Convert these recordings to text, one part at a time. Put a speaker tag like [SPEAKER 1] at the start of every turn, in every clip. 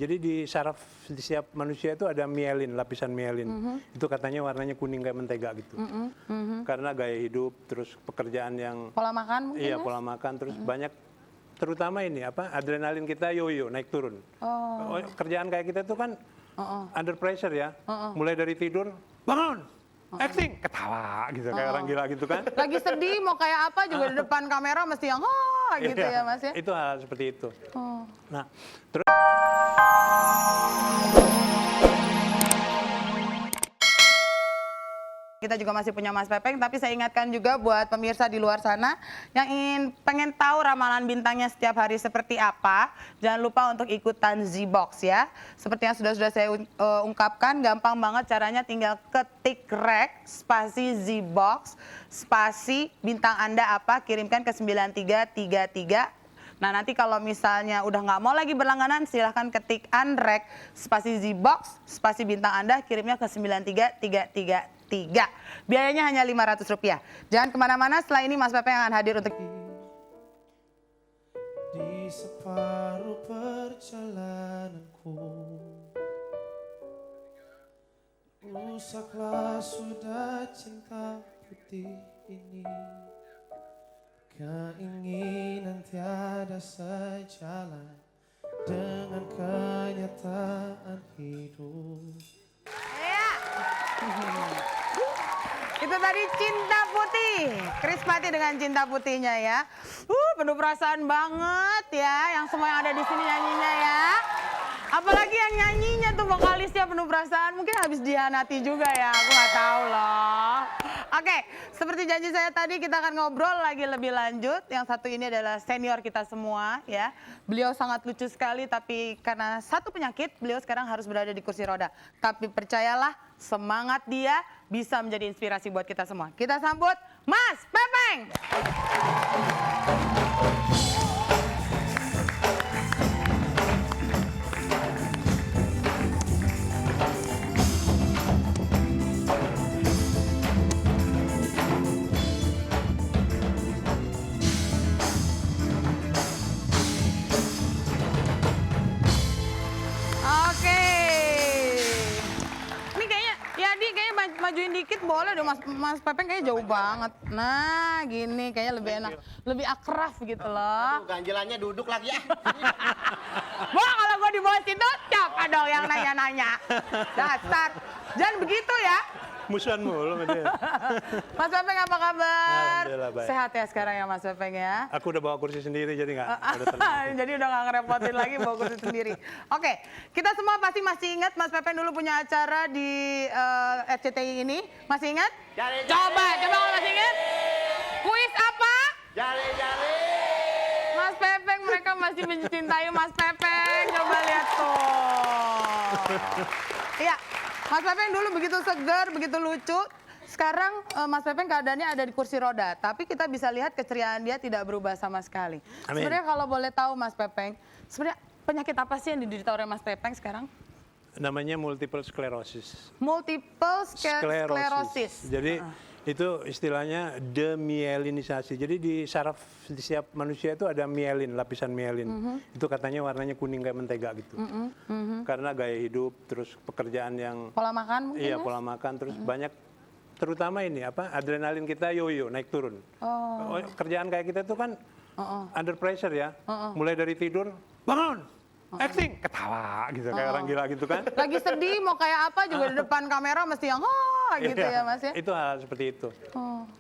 [SPEAKER 1] Jadi di saraf di setiap manusia itu ada mielin, lapisan mielin. Itu katanya warnanya kuning kayak mentega gitu. Karena gaya hidup, terus pekerjaan yang
[SPEAKER 2] Pola makan mungkin
[SPEAKER 1] iya
[SPEAKER 2] ya?
[SPEAKER 1] pola makan, terus banyak terutama ini adrenalin kita yoyo naik turun. Kerjaan kayak kita tuh kan under pressure ya. Mulai dari tidur, bangun, acting, ketawa gitu kayak orang gila gitu kan.
[SPEAKER 2] Lagi sedih mau kayak apa juga di depan kamera mesti yang gitu
[SPEAKER 1] Iya,
[SPEAKER 2] ya Mas ya?
[SPEAKER 1] Itu hal seperti itu. Nah, terus
[SPEAKER 2] Kita juga masih punya Mas Pepeng, tapi saya ingatkan juga buat pemirsa di luar sana yang pengen tahu ramalan bintangnya setiap hari seperti apa, jangan lupa untuk ikutan Z-Box ya. Seperti yang sudah saya ungkapkan, gampang banget caranya, tinggal ketik rek, spasi Z-Box, spasi bintang Anda apa, kirimkan ke 9333. Nah nanti kalau misalnya udah nggak mau lagi berlangganan, silahkan ketik unrek, spasi Z-Box, spasi bintang Anda, kirimnya ke 93333. Biayanya hanya Rp500. Jangan kemana-mana, setelah ini Mas Pepeng akan hadir untuk...
[SPEAKER 3] Di separuh perjalananku, rusaklah sudah cinta putih ini. Keinginan tiada sejalan dengan kenyataan hidup.
[SPEAKER 2] Itu tadi Cinta Putih, Krismati dengan Cinta Putihnya ya. Penuh perasaan banget ya, yang semua yang ada di sini nyanyinya ya. Apalagi yang nyanyinya tuh vokalisnya penuh perasaan, mungkin habis dihianati juga ya, aku nggak tahu loh. Oke, seperti janji saya tadi kita akan ngobrol lagi lebih lanjut. Yang satu ini adalah senior kita semua ya. Beliau sangat lucu sekali, tapi karena satu penyakit, beliau sekarang harus berada di kursi roda. Tapi percayalah, semangat dia bisa menjadi inspirasi buat kita semua. Kita sambut Mas Pepeng. Majuin dikit boleh dong Mas Pepeng, kayaknya jauh banget. Nah gini kayaknya lebih enak, lebih akrab gitu loh.
[SPEAKER 4] Aduh, ganjelannya duduk lagi ya.
[SPEAKER 2] Wah kalau gue di bawah situ siapa dong yang nanya-nanya. Dasar, jangan begitu ya.
[SPEAKER 1] musuhan mulu sama dia.
[SPEAKER 2] Mas Pepeng apa kabar?
[SPEAKER 1] Alhamdulillah baik.
[SPEAKER 2] Sehat ya sekarang ya Mas Pepeng ya?
[SPEAKER 1] Aku udah bawa kursi sendiri jadi nggak ada tenang.
[SPEAKER 2] Jadi udah nggak ngerepotin lagi bawa kursi sendiri. Oke, kita semua pasti masih ingat Mas Pepeng dulu punya acara di RCTI ini. Masih ingat?
[SPEAKER 4] Jari,
[SPEAKER 2] Coba kalau masih ingat. Kuis apa?
[SPEAKER 4] Jari-jari.
[SPEAKER 2] Mas Pepeng, mereka masih mencintai Mas Pepeng. Coba lihat tuh. Iya, Mas Pepeng dulu begitu segar, begitu lucu. Sekarang Mas Pepeng keadaannya ada di kursi roda, tapi kita bisa lihat keceriaan dia tidak berubah sama sekali. Sebenarnya kalau boleh tahu Mas Pepeng, sebenarnya penyakit apa sih yang diderita oleh Mas Pepeng sekarang?
[SPEAKER 1] Namanya multiple sclerosis.
[SPEAKER 2] Multiple sclerosis.
[SPEAKER 1] Jadi itu istilahnya demyelinisasi. Jadi di saraf di setiap manusia itu ada mielin, lapisan mielin. Itu katanya warnanya kuning kayak mentega gitu. Karena gaya hidup, terus pekerjaan yang
[SPEAKER 2] Pola makan mungkin
[SPEAKER 1] iya
[SPEAKER 2] ya?
[SPEAKER 1] pola makan, terus banyak terutama ini adrenalin kita yoyo naik turun. Kerjaan kayak kita tuh kan under pressure ya. Mulai dari tidur, bangun, acting, ketawa gitu kayak orang gila gitu kan.
[SPEAKER 2] Lagi sedih mau kayak apa juga di depan kamera mesti yang gitu ya Mas ya?
[SPEAKER 1] Itu hal seperti itu.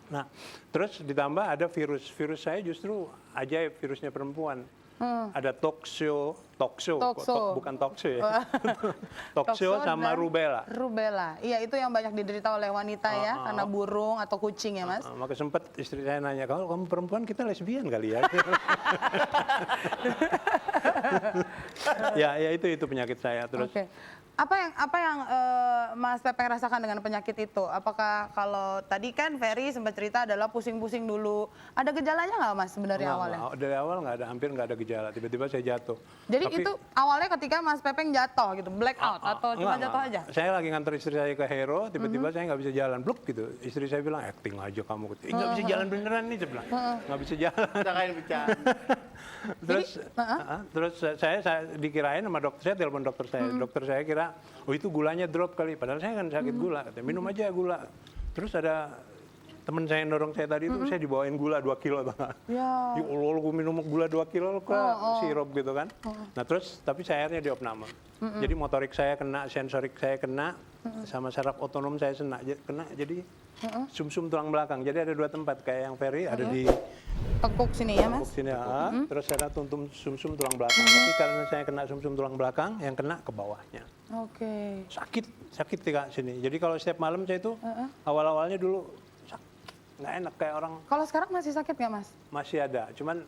[SPEAKER 1] Nah, terus ditambah ada virus. Virus saya justru ajaib, virusnya perempuan. Ada toksio, bukan tokso ya. Toksio sama rubella.
[SPEAKER 2] Rubella, iya itu yang banyak diderita oleh wanita ya, karena burung atau kucing ya Mas.
[SPEAKER 1] Maka sempat istri saya nanya, kalau kamu perempuan kita lesbian kali ya. ya itu penyakit saya terus.
[SPEAKER 2] Oke. Apa yang Mas Pepeng rasakan dengan penyakit itu? Apakah kalau tadi kan Ferry sempat cerita adalah pusing-pusing dulu. Ada gejalanya nggak Mas sebenarnya awalnya?
[SPEAKER 1] Dari awal hampir nggak ada gejala. Tiba-tiba saya jatuh.
[SPEAKER 2] Jadi itu awalnya ketika Mas Pepeng jatuh gitu, black out atau cuma jatuh aja?
[SPEAKER 1] Saya lagi nganter istri saya ke Hero, tiba-tiba saya nggak bisa jalan, bluk gitu. Istri saya bilang, acting aja kamu. Nggak bisa jalan beneran nih, saya bilang. Nggak bisa jalan.
[SPEAKER 4] Jangan bicara.
[SPEAKER 1] Terus Terus saya dikirain sama dokter saya, telepon dokter saya. Dokter saya kira, oh itu gulanya drop kali. Padahal saya kan sakit gula. Katanya, minum aja gula. Terus ada teman saya yang dorong saya tadi itu, saya dibawain gula 2 kilo.
[SPEAKER 2] Ya.
[SPEAKER 1] Ya Allah, gue minum gula 2 kilo ke sirup gitu kan. Nah terus, tapi saya akhirnya diopname. Jadi motorik saya kena, sensorik saya kena, sama saraf otonom saya kena. Jadi sumsum tulang belakang. Jadi ada 2 tempat, kayak yang Ferry ada di
[SPEAKER 2] Tekuk sini ya Mas?
[SPEAKER 1] sini, terus ada sumsum tulang belakang. Tapi karena saya kena sumsum tulang belakang, yang kena ke bawahnya.
[SPEAKER 2] Oke.
[SPEAKER 1] Sakit Kak sini. Jadi kalau setiap malam saya itu awal-awalnya dulu nggak enak kayak orang.
[SPEAKER 2] Kalau sekarang masih sakit nggak Mas?
[SPEAKER 1] Masih ada, cuman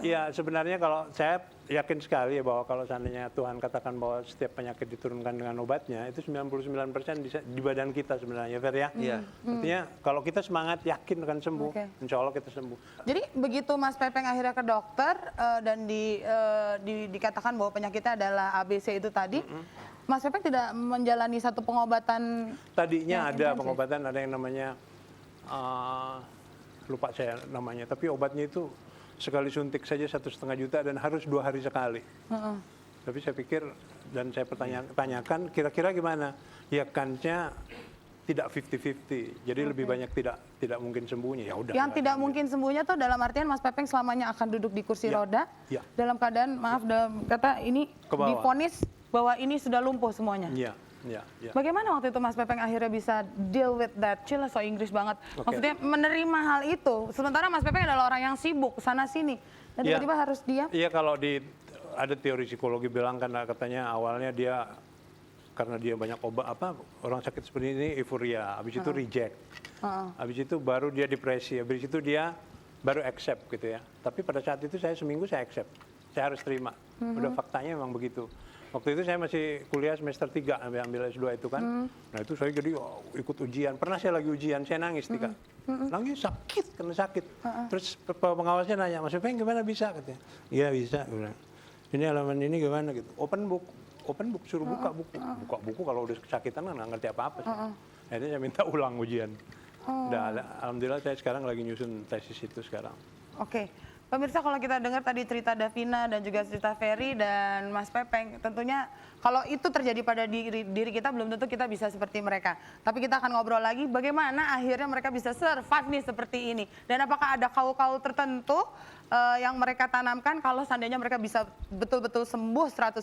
[SPEAKER 1] ya sebenarnya kalau saya yakin sekali ya bahwa kalau seandainya Tuhan katakan bahwa setiap penyakit diturunkan dengan obatnya, itu 99% bisa di badan kita sebenarnya, Fer ya.
[SPEAKER 5] Iya.
[SPEAKER 1] Artinya kalau kita semangat yakin akan sembuh,
[SPEAKER 2] Oke.
[SPEAKER 1] insya Allah kita sembuh.
[SPEAKER 2] Jadi begitu Mas Pepeng akhirnya ke dokter dan dikatakan bahwa penyakitnya adalah ABC itu tadi, Mas Pepeng tidak menjalani satu pengobatan.
[SPEAKER 1] Tadinya
[SPEAKER 2] Yang
[SPEAKER 1] ada
[SPEAKER 2] intensif.
[SPEAKER 1] pengobatan, ada yang namanya lupa saya namanya, tapi obatnya itu sekali suntik saja 1,5 juta dan harus 2 hari sekali. Tapi saya pikir dan saya tanyakan kira-kira gimana? Ya kansnya tidak 50-50, jadi lebih banyak tidak mungkin sembuhnya. Ya udah.
[SPEAKER 2] Yang tidak mungkin sembuhnya tuh dalam artian Mas Pepeng selamanya akan duduk di kursi
[SPEAKER 1] Ya,
[SPEAKER 2] roda
[SPEAKER 1] ya.
[SPEAKER 2] dalam keadaan dalam kata ini
[SPEAKER 1] Ke bawah.
[SPEAKER 2] divonis bahwa ini sudah lumpuh semuanya.
[SPEAKER 1] Iya.
[SPEAKER 2] Bagaimana waktu itu Mas Pepeng akhirnya bisa deal with that? Cila so Inggris banget.
[SPEAKER 1] Oke.
[SPEAKER 2] Maksudnya menerima hal itu. Sementara Mas Pepeng adalah orang yang sibuk sana sini dan
[SPEAKER 1] Iya.
[SPEAKER 2] tiba-tiba harus diam.
[SPEAKER 1] Iya, kalau ada teori psikologi bilang kan katanya awalnya dia karena dia banyak orang sakit seperti ini euforia, habis itu reject, habis itu baru dia depresi, habis itu dia baru accept gitu ya. Tapi pada saat itu saya seminggu saya accept, saya harus terima. Udah faktanya memang begitu. Waktu itu saya masih kuliah semester 3 ambil S2 itu kan. Nah itu saya jadi ikut ujian. Pernah saya lagi ujian, saya nangis Tika. Nangis sakit, karena sakit. Terus pengawasnya nanya, Mas Pepeng gimana bisa? Katanya, iya bisa. Ini halaman ini gimana gitu. Open book suruh buka buku kalau udah kesakitan kan nggak ngerti apa-apa sih. Akhirnya saya minta ulang ujian. Alhamdulillah saya sekarang lagi nyusun tesis itu sekarang.
[SPEAKER 2] Oke. Pemirsa, kalau kita dengar tadi cerita Davina dan juga cerita Ferry dan Mas Pepeng, tentunya kalau itu terjadi pada diri kita belum tentu kita bisa seperti mereka. Tapi kita akan ngobrol lagi bagaimana akhirnya mereka bisa survive nih seperti ini. Dan apakah ada kaul-kaul tertentu yang mereka tanamkan kalau seandainya mereka bisa betul-betul sembuh 100%.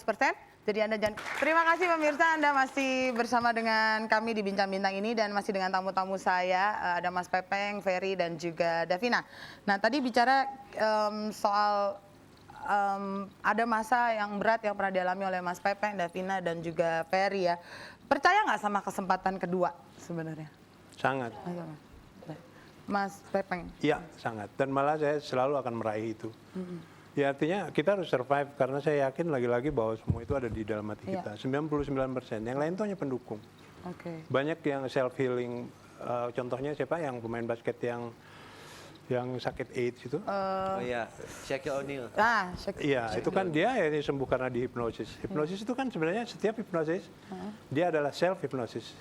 [SPEAKER 2] Jadi Anda jangan. Terima kasih pemirsa, Anda masih bersama dengan kami di Bincang Bintang ini dan masih dengan tamu-tamu saya, ada Mas Pepeng, Ferry dan juga Davina. Nah tadi bicara soal ada masa yang berat yang pernah dialami oleh Mas Pepeng, Davina dan juga Ferry ya. Percaya nggak sama kesempatan kedua sebenarnya?
[SPEAKER 1] Sangat.
[SPEAKER 2] Mas Pepeng.
[SPEAKER 1] Iya, sangat. Dan malah saya selalu akan meraih itu. Ya artinya kita harus survive karena saya yakin lagi-lagi bahwa semua itu ada di dalam hati kita. 99%. Yang lain itu hanya pendukung.
[SPEAKER 2] Oke.
[SPEAKER 1] Banyak yang self healing. Contohnya siapa yang pemain basket yang sakit AIDS itu?
[SPEAKER 5] Oh iya, Shaquille O'Neal.
[SPEAKER 1] Iya, itu kan dia ya sembuh karena dihipnosis. Hipnosis itu kan sebenarnya setiap hipnosis dia adalah self hipnosis.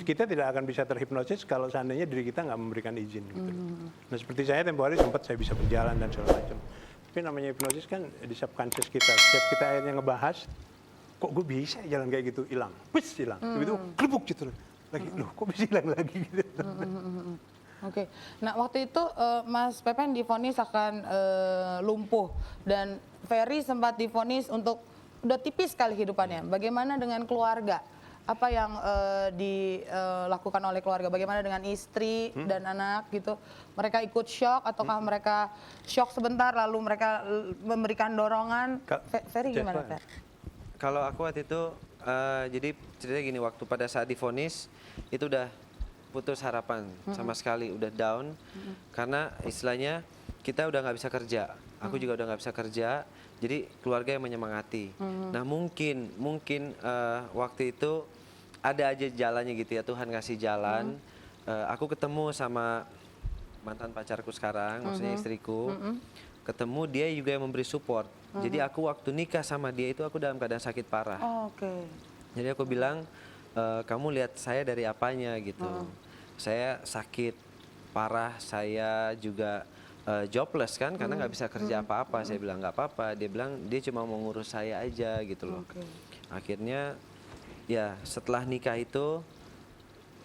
[SPEAKER 1] Kita tidak akan bisa terhipnosis kalau seandainya diri kita nggak memberikan izin. Gitu. Nah seperti saya tempo hari sempat saya bisa berjalan dan segala macam. Tapi namanya hipnosis kan di subconscious kita. Setiap kita akhirnya ngebahas, kok gue bisa jalan kayak gitu, hilang, hilang. Itu kelupuk gitu lagi, loh kok bisa hilang lagi gitu.
[SPEAKER 2] Oke, nah waktu itu Mas Pepeng divonis akan lumpuh dan Ferry sempat divonis untuk udah tipis sekali hidupannya. Bagaimana dengan keluarga? Apa yang dilakukan oleh keluarga? Bagaimana dengan istri dan anak gitu? Mereka ikut shock ataukah mereka shock sebentar lalu mereka memberikan dorongan? Ferry gimana, Fer?
[SPEAKER 5] Kalau aku waktu itu, jadi ceritanya gini, waktu pada saat divonis itu udah putus harapan sama sekali, udah down karena istilahnya kita udah nggak bisa kerja, aku juga udah nggak bisa kerja, jadi keluarga yang menyemangati. Nah mungkin waktu itu ada aja jalannya gitu ya, Tuhan ngasih jalan. Aku ketemu sama mantan pacarku sekarang, maksudnya istriku, ketemu dia juga yang memberi support. Jadi aku waktu nikah sama dia itu aku dalam keadaan sakit parah.
[SPEAKER 2] Oke.
[SPEAKER 5] Jadi aku bilang, kamu lihat saya dari apanya gitu. Saya sakit parah, saya juga jobless kan karena nggak bisa kerja apa-apa. Saya bilang nggak apa-apa. Dia bilang dia cuma mau ngurus saya aja gitu loh. Akhirnya ya setelah nikah itu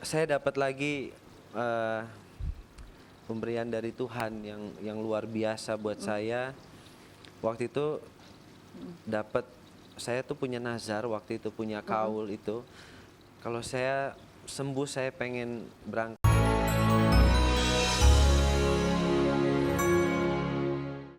[SPEAKER 5] saya dapat lagi pemberian dari Tuhan yang luar biasa buat saya. Waktu itu dapat, saya tuh punya nazar waktu itu, punya kaul itu. Kalau saya sembuh saya pengen berangkat.